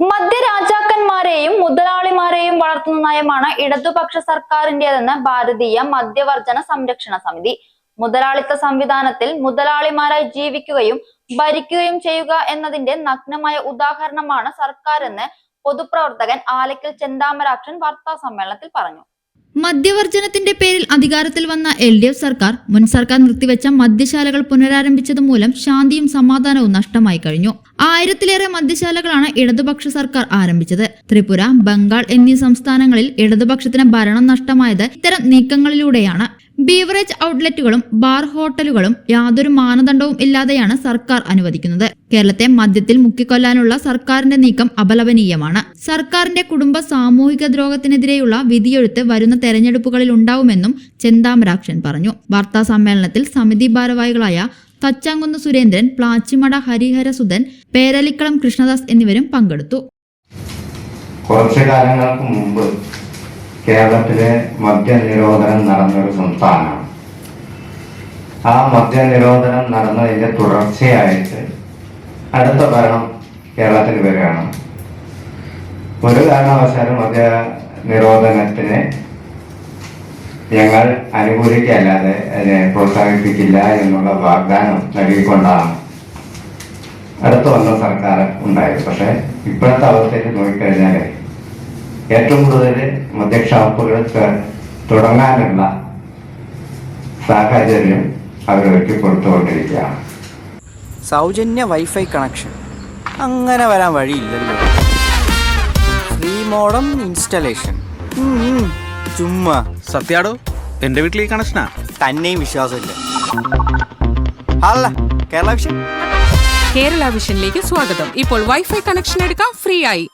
മദ്യരാജാക്കന്മാരെയും മുതലാളിമാരെയും വളർത്തുന്ന നയമാണ് ഇടതുപക്ഷ സർക്കാരിന്റേതെന്ന് ഭാരതീയ മദ്യവർജന സംരക്ഷണ സമിതി. മുതലാളിത്ത സംവിധാനത്തിൽ മുതലാളിമാരായി ജീവിക്കുകയും ഭരിക്കുകയും ചെയ്യുക എന്നതിന്റെ നഗ്നമായ ഉദാഹരണമാണ് സർക്കാരെന്ന് പൊതുപ്രവർത്തകൻ ആലക്കൽ ചെന്താമരാക്ഷൻ വാർത്താ സമ്മേളനത്തിൽ പറഞ്ഞു. മദ്യവർജനത്തിന്റെ പേരിൽ അധികാരത്തിൽ വന്ന LDF സർക്കാർ മുൻ സർക്കാർ നിർത്തിവെച്ച മദ്യശാലകൾ പുനരാരംഭിച്ചത് മൂലം ശാന്തിയും സമാധാനവും നഷ്ടമായി കഴിഞ്ഞു. 1000-ലേറെ മദ്യശാലകളാണ് ഇടതുപക്ഷ സർക്കാർ ആരംഭിച്ചത്. ത്രിപുര, ബംഗാൾ എന്നീ സംസ്ഥാനങ്ങളിൽ ഇടതുപക്ഷത്തിന് ഭരണം നഷ്ടമായത് ഇത്തരം നീക്കങ്ങളിലൂടെയാണ്. ബീവറേജ് ഔട്ട്ലെറ്റുകളും ബാർ ഹോട്ടലുകളും യാതൊരു മാനദണ്ഡവും ഇല്ലാതെയാണ് സർക്കാർ അനുവദിക്കുന്നത്. കേരളത്തെ മദ്യത്തിൽ മുക്കിക്കൊല്ലാനുള്ള സർക്കാരിന്റെ നീക്കം അപലപനീയമാണ്. സർക്കാരിന്റെ കുടുംബ സാമൂഹിക ദ്രോഹത്തിനെതിരെയുള്ള വിധിയെഴുത്ത് വരുന്ന തെരഞ്ഞെടുപ്പുകളിൽ ഉണ്ടാവുമെന്നും ചെന്താമരാക്ഷൻ പറഞ്ഞു. വാർത്താ സമ്മേളനത്തിൽ സമിതി ഭാരവാഹികളായ തച്ചാങ്കുന്ന് സുരേന്ദ്രൻ, പ്ലാച്ചിമട ഹരിഹരസുധൻ, പേരലിക്കളം കൃഷ്ണദാസ് എന്നിവരും പങ്കെടുത്തു. കുറച്ചു കാലങ്ങൾക്ക് മുമ്പ് കേരളത്തിലെ മദ്യനിരോധനം നടന്നൊരു സംസ്ഥാനമാണ്. ആ മദ്യനിരോധനം നടന്നതിന്റെ തുടർച്ചയായിട്ട് അടുത്ത ഭരണം കേരളത്തിൽ വരികയാണ്. ഒരു കാരണവശാലും മദ്യ നിരോധനത്തിന് ഞങ്ങൾ അനുകൂലിക്കല്ലാതെ അതിനെ പ്രോത്സാഹിപ്പിക്കില്ല എന്നുള്ള വാഗ്ദാനം നൽകിക്കൊണ്ടാണ് അടുത്ത് വന്ന സർക്കാർ ഉണ്ടായത്. പക്ഷെ ഇപ്പോഴത്തെ അവസ്ഥയിൽ നോക്കിക്കഴിഞ്ഞാൽ ഏറ്റവും കൂടുതൽ മദ്യഷാപ്പുകൾ തുടങ്ങാനുള്ള സാഹചര്യം അവരൊക്കെ കൊടുത്തുകൊണ്ടിരിക്കുകയാണ്. സൗജന്യ വൈഫൈ കണക്ഷൻ അങ്ങനെ വരാൻ വഴിയില്ലല്ലോ. ഫ്രീ മോഡം ഇൻസ്റ്റലേഷൻ ചുമ്മാ. സത്യാടോ, എന്റെ വീട്ടിൽ ഈ കണക്ഷനാ. തന്നെയും വിശ്വാസമില്ല. അല്ല, കേരള വിഷൻ. കേരള വിഷനിലേക്ക് സ്വാഗതം. ഇപ്പോൾ വൈഫൈ കണക്ഷൻ എടുക്കാം ഫ്രീ ആയി.